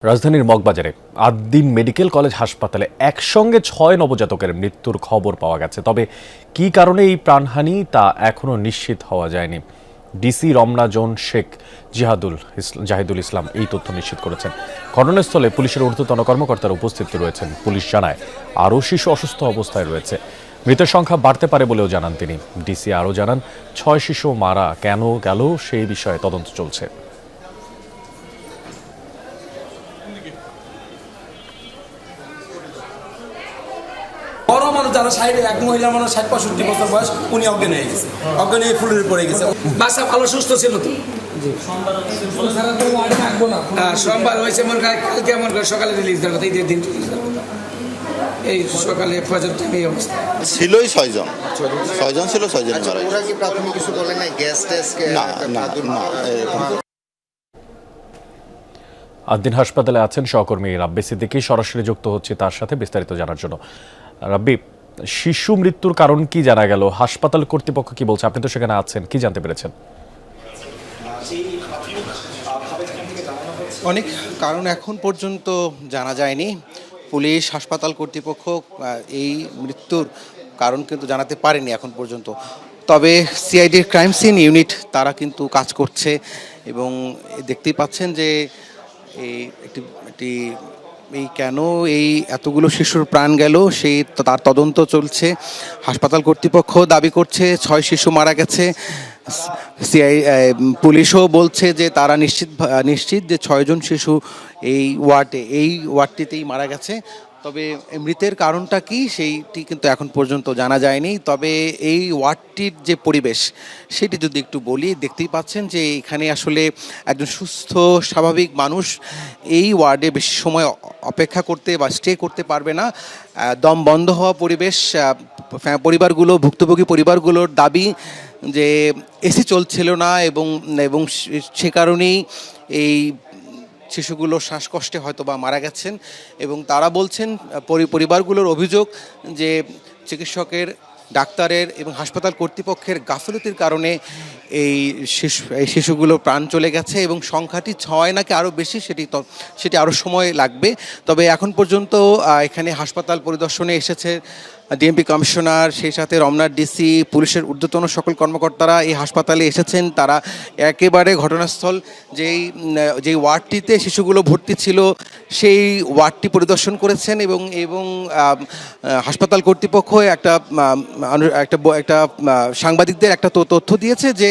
রাজধানীর মগবাজারে Ad-din medical college হাসপাতালে একসঙ্গে ৬ নবজাতকের মৃত্যুর খবর পাওয়া গেছে। তবে কী কারণে এই প্রাণহানি তা এখনও নিশ্চিত হওয়া যায়নি। ডিসি রমনা জোন শেখ জাহিদুল ইসলাম এই তথ্য নিশ্চিত করেছেন। ঘটনাস্থলে পুলিশের ঊর্ধ্বতন কর্মকর্তারা উপস্থিত রয়েছেন। পুলিশ জানায় আরও শিশু অসুস্থ অবস্থায় রয়েছে। মৃতের সংখ্যা বাড়তে পারে বলেও জানান তিনি। ডিসি আরও জানান ৬ শিশু মারা কেন গেল সেই বিষয়ে তদন্ত চলছে। বড় মানুষ যারা সাইডে এক মহিলা মানুষ ৬০-৬৫ বছর বয়স, উনি অজ্ঞান হয়ে গেছে, অজ্ঞান হয়ে ফুলের পড়ে গেছে। বাচ্চা ভালো সুস্থ ছিল তো। সোমবার হয়েছে মনে হয়, কালকে আমার সকালে রিলিজ দেওয়ার কথা, এই দিন রিলিজ দেওয়ার কথা। এই সকালে ফজর টাইমে এই অবস্থা ছিলই ৬ জন ছিল, ৬ জন মারা গেছে। ওরা কি প্রাথমিক কিছু বলে নাই, গ্যাস টেস্ট? না। আদ্দিন হাসপাতালে আছেন সহকর্মী রাব্বি সিদ্দিকী, সরাসরি যুক্ত হচ্ছে তার সাথে বিস্তারিত জানার জন্য। রাব্বি, শিশু মৃত্যুর কারণ কি জানা গেল? হাসপাতাল কর্তৃপক্ষ কি বলছে? আপনি তো সেখানে আছেন, কি জানতে পেরেছেন? অনেক কারণ এখন পর্যন্ত জানা যায়নি। পুলিশ, হাসপাতাল কর্তৃপক্ষ এই মৃত্যুর কারণ কিন্তু জানাতে পারেনি এখন পর্যন্ত। তবে সিআইডির ক্রাইম সিন ইউনিট তারা কিন্তু কাজ করছে এবং দেখতেই পাচ্ছেন যে এই কেন এই এতগুলো শিশুর প্রাণ গেল সেই তার তদন্ত চলছে। হাসপাতাল কর্তৃপক্ষ দাবি করছে ৬ শিশু মারা গেছে। পুলিশও বলছে যে তারা নিশ্চিত যে ৬ জন শিশু এই ওয়ার্ডটিতেই মারা গেছে। তবে মৃতের কারণটা কি সেইটি কিন্তু এখন পর্যন্ত জানা যায়নি। তবে এই ওয়ার্ডটির যে পরিবেশ সেটি যদি একটু বলি, দেখতেই পাচ্ছেন যে এখানে আসলে একজন সুস্থ স্বাভাবিক মানুষ এই ওয়ার্ডে বেশি সময় অপেক্ষা করতে বা স্টে করতে পারবে না। দম বন্ধ হওয়া পরিবেশ। পরিবারগুলো, ভুক্তভোগী পরিবারগুলোর দাবি যে এসি চলছিল না এবং সে কারণেই এই শিশুগুলো শ্বাসকষ্টে হয়তো বা মারা গেছেন। এবং তারা বলছেন, পরিবারগুলোর অভিযোগ যে চিকিৎসকের, ডাক্তারের এবং হাসপাতাল কর্তৃপক্ষের গাফিলতির কারণে এই শিশুগুলো প্রাণ চলে গেছে এবং সংখ্যাটি ৬ নাকি আরও বেশি সেটি আরও সময় লাগবে। তবে এখন পর্যন্ত এখানে হাসপাতাল পরিদর্শনে এসেছে ডিএমপি কমিশনার, সেই সাথে রমনার ডিসি, পুলিশের ঊর্ধ্বতন সকল কর্মকর্তারা এই হাসপাতালে এসেছেন। তারা একেবারে ঘটনাস্থল যেই ওয়ার্ডটিতে শিশুগুলো ভর্তি ছিল সেই ওয়ার্ডটি পরিদর্শন করেছেন এবং হাসপাতাল কর্তৃপক্ষ একটা সাংবাদিকদের একটা তথ্য দিয়েছে যে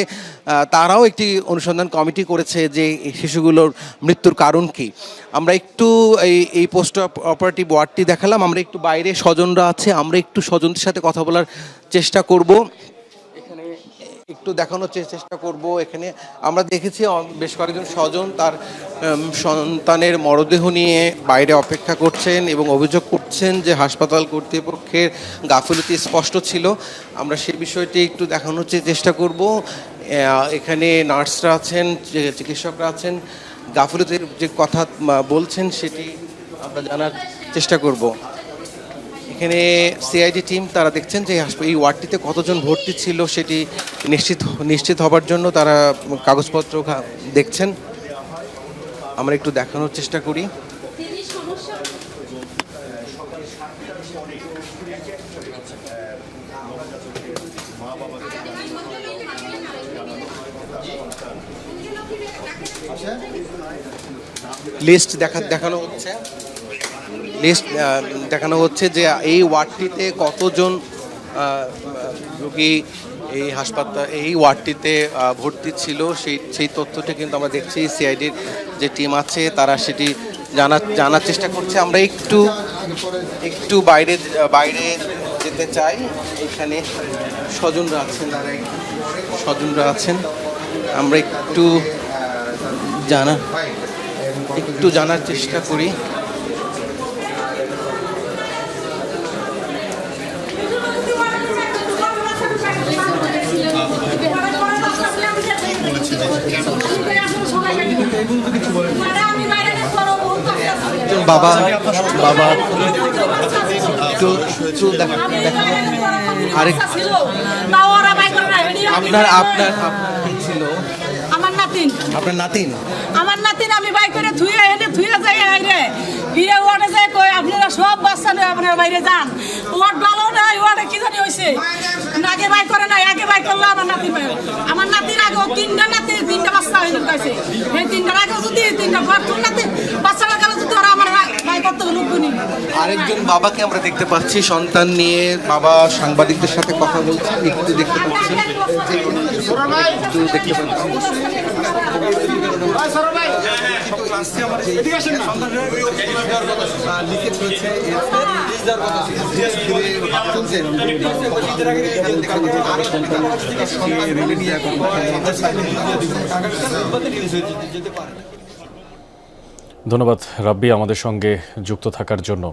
তারাও একটি অনুসন্ধান কমিটি করেছে যে এই শিশুগুলোর মৃত্যুর কারণ কি। আমরা একটু এই পোস্ট অপারেটিভ ওয়ার্ডটি দেখালাম। আমরা একটু বাইরে স্বজনরা আছে, আমরা একটু স্বজনদের সাথে কথা বলার চেষ্টা করব। এখানে একটু দেখানোর চেষ্টা করব। এখানে আমরা দেখেছি বেশ কয়েকজন স্বজন তার সন্তানের মরদেহ নিয়ে বাইরে অপেক্ষা করছেন এবং অভিযোগ করছেন যে হাসপাতাল কর্তৃপক্ষের গাফিলতি স্পষ্ট ছিল। আমরা সেই বিষয়টি একটু দেখানোর চেষ্টা করব। এখানে নার্সরা আছেন, চিকিৎসকরা আছেন, গাফিলতির যে কথা বলছেন সেটি আমরা জানার চেষ্টা করব। এখানে সিআইডি টিম তারা দেখছেন যে এই ওয়ার্ডটিতে কতজন ভর্তি ছিল সেটি নিশ্চিত হবার জন্য তারা কাগজপত্র দেখছেন। আমরা একটু দেখানোর চেষ্টা করি। লিস্ট দেখানো হচ্ছে যে এই ওয়ার্ডটিতে কতজন রোগী এই ওয়ার্ডটিতে ভর্তি ছিল সেই তথ্যটি কিন্তু আমরা দেখছি। সিআইডির যে টিম আছে তারা সেটি জানার চেষ্টা করছে। আমরা একটু বাইরে যেতে চাই। এখানে স্বজনরা আছেন, আমরা একটু জানার চেষ্টা করি। বাবা আমার নাতিন আপনার নাতিন আমার নাতিন আমি বাই করে ধুয়ে এনে ধুয়ে যাই আইরে ফিরে ওয়ার্ডে যাই কই আপনারা সব বাচ্চা নিয়ে আপনারা বাইরে যান ওয়ার্ড ভালো নাই ওয়ার্ডে কি জানি হইছে আগে বাই করে নাই আগে বাই করলো আমার নাতিন ভাই আমার নাতির আগে তিনটা বাচ্চা হয়ে গেছে এই তিনটার আগে যদি তিনটা নাতি বাচ্চারা গেল যদি ওরা আমার বাই করতে লোক নি আরেকজন বাবাকে আমরা দেখতে পাচ্ছি সন্তান নিয়ে বাবা সাংবাদিকদের সাথে কথা বলছেন একটু দেখতে পাচ্ছি একটু দেখতে পাচ্ছি ধন্যবাদ রাব্বি আমাদের সঙ্গে যুক্ত থাকার জন্য।